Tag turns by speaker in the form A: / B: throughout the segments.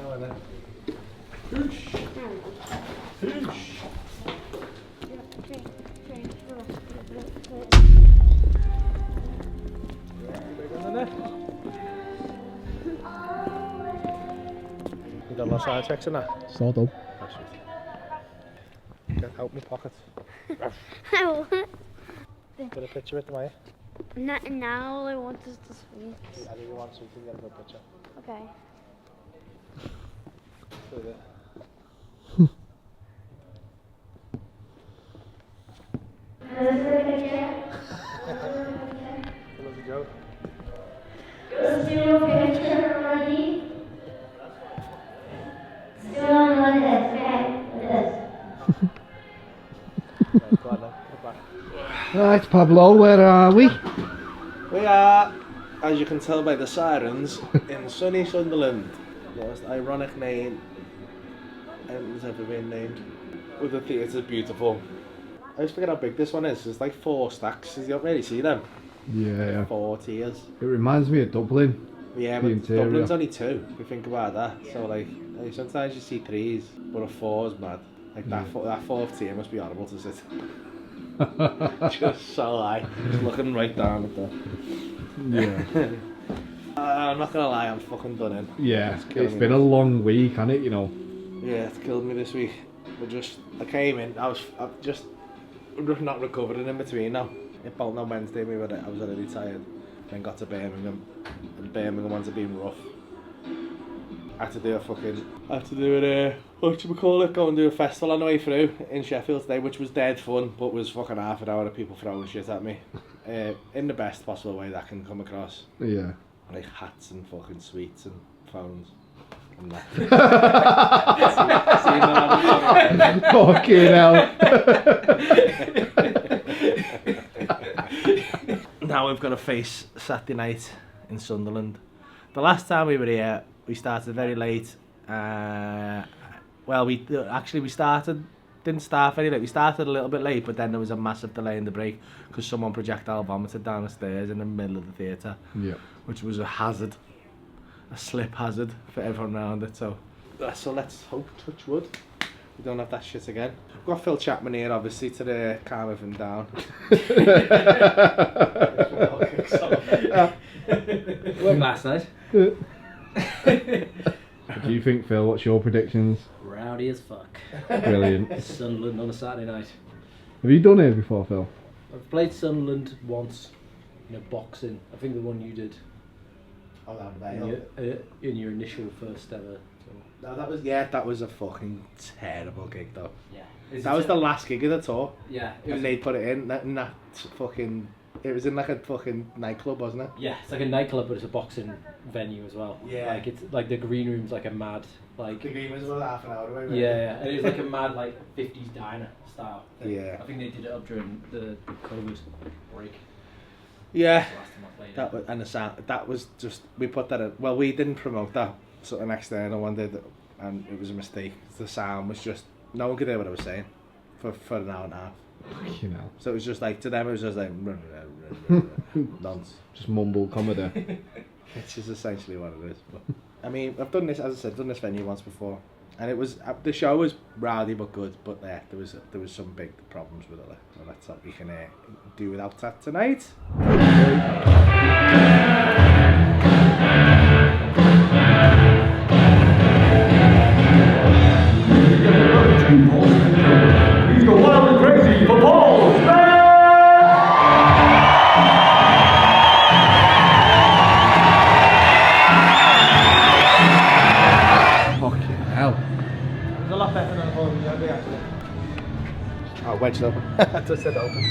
A: Go on then. Hoosh. Hoosh. You got lost side checks in that?
B: Sort of.
A: Get out my pocket. Get a picture with them, are you?
C: Not now, I want us to speak.
A: I think you want something, get a good picture.
C: Okay.
A: Do it. That was a joke.
C: Let's do a picture, Rudie. Still on like this, okay? Like this.
A: Right, go on then, come back.
B: Right, Pablo, where are we?
A: We are, as you can tell by the sirens, in sunny Sunderland. The most ironic name has ever been named. With the theatre's beautiful. I always forget how big this one is. It's like 4 stacks. You don't really see them.
B: Yeah.
A: 4 tiers.
B: It reminds me of Dublin.
A: Yeah,
B: The
A: but
B: interior.
A: Dublin's only 2, if you think about that. So like sometimes you see 3s, but a 4's mad. Like that 4th tier must be horrible to sit. Just so high. Just looking right down at that.
B: Yeah.
A: I'm not gonna lie, I'm fucking done in.
B: Yeah,
A: killing
B: it's
A: me.
B: been a long week, hasn't it, you know?
A: Yeah, it's killed me this week. I came in, I'm just not recovering in between now. It felt on Wednesday, I was already tired. Then got to Birmingham, and Birmingham ones have been rough. I had to do go and do a festival on the way through in Sheffield today, which was dead fun, but was fucking half an hour of people throwing shit at me. In the best possible way that can come across.
B: Yeah.
A: Like hats and fucking sweets and phones. And that.
B: Fucking hell.
A: Now we've got to face Saturday night in Sunderland. The last time we were here, we started very late. Well, didn't start very late. We started a little bit late, but then there was a massive delay in the break because someone projectile vomited down the stairs in the middle of the theatre. Yeah. Which was a hazard, a slip hazard for everyone around it. So let's hope, touch wood, we don't have that shit again. We've got Phil Chapman here, obviously, to calm everything down.
D: Worked last night.
B: What do you think, Phil? What's your predictions?
D: Rowdy as fuck.
B: Brilliant.
D: Sunderland on a Saturday night.
B: Have you done it before, Phil?
D: I've played Sunderland once in a boxing. I think the one you did.
A: Oh, that
D: in your initial first ever.
A: No, that was a fucking terrible gig though.
D: Yeah.
A: That was the last gig of the tour.
D: Yeah.
A: And they put it in that fucking. It was in like a fucking nightclub, wasn't it?
D: Yeah, it's like a nightclub, but it's a boxing venue as well.
A: Yeah.
D: Like it's like the green room's like a mad like.
A: The green was about half an hour away.
D: Yeah, and it was like a mad like 50s diner style thing.
A: Yeah.
D: I think they did it up during the COVID break.
A: Yeah.
D: Last time I played
A: That was, and the sound. That was just, we put that in. Well, we didn't promote that. So an external one did, and it was a mistake. The sound was just, no one could hear what I was saying for an hour and a half.
B: You know.
A: So it was just like, to them it was just like nonsense.
B: Just mumble comedy.
A: Which is essentially what it is. But I mean, I've done this, as I said, done this venue once before, and it was the show was rowdy but good. But yeah, there was some big problems with it. So that's what we can do without that tonight.
E: He's go wild and crazy for Paul Smith!
B: Fucking hell.
A: It was a lot better than I thought it would be, actually. Oh, wedged open. I just said open.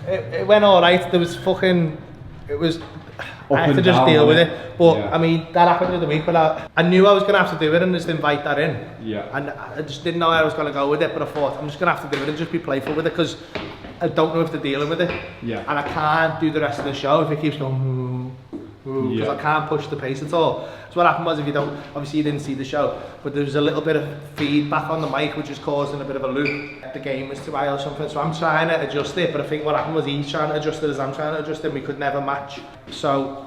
A: It went alright. There was fucking. It was. I had to just deal with it. But yeah. I mean, that happened the other week. But I knew I was going to have to do it and just invite that in. Yeah. And I just didn't know where I was going to go with it. But I thought, I'm just going to have to do it and just be playful with it because I don't know if they're dealing with it. Yeah. And I can't do the rest of the show if it keeps going. Because I can't push the pace at all. So what happened was, if you don't, obviously you didn't see the show, but there was a little bit of feedback on the mic which was causing a bit of a loop. The game was too high or something, so I'm trying to adjust it, but I think what happened was he's trying to adjust it as I'm trying to adjust it, and we could never match. So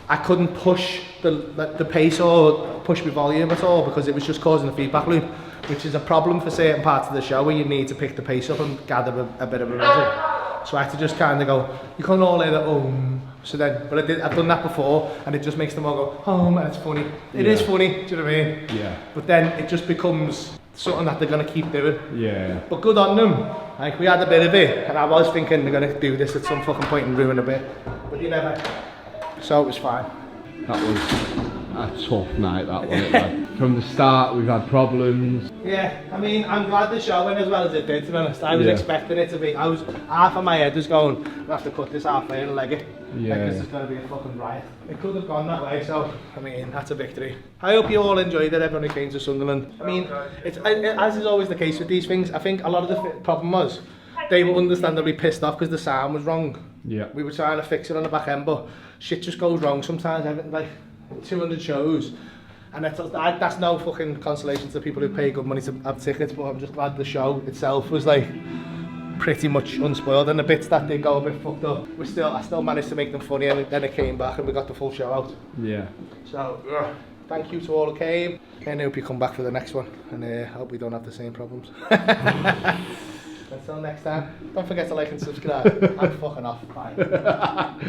A: I couldn't push the pace or push my volume at all because it was just causing a feedback loop, which is a problem for certain parts of the show where you need to pick the pace up and gather a bit of a rhythm. So I had to just kind of go, you can't all hear the so then, but I've done that before and it just makes them all go home and it's funny. It is funny, do you know what I mean?
B: Yeah.
A: But then it just becomes something that they're going to keep doing.
B: Yeah.
A: But good on them. Like, we had a bit of it and I was thinking they're going to do this at some fucking point and ruin a bit. But you never. So it was fine.
B: That was a tough night, that wasn't it? From the start, we've had problems.
A: Yeah, I mean, I'm glad the show went as well as it did, to be honest. I was expecting it to be, half of my head was going, I have to cut this halfway and leg it.
B: Yeah.
A: Because it's going to be a fucking riot. It could have gone that way, so, I mean, that's a victory. I hope you all enjoyed it, everyone who came to Sunderland. I mean, it's as is always the case with these things, I think a lot of the problem was, they were understandably pissed off because the sound was wrong.
B: Yeah.
A: We were trying to fix it on the back end, but shit just goes wrong sometimes. Like 200 shows, and that's no fucking consolation to the people who pay good money to have tickets. But I'm just glad the show itself was like pretty much unspoiled, and the bits that did go a bit fucked up, I still managed to make them funny, and then it came back and we got the full show out.
B: Yeah.
A: So thank you to all who came, and I hope you come back for the next one, and I hope we don't have the same problems. Until next time, don't forget to like and subscribe. I'm fucking off. Bye.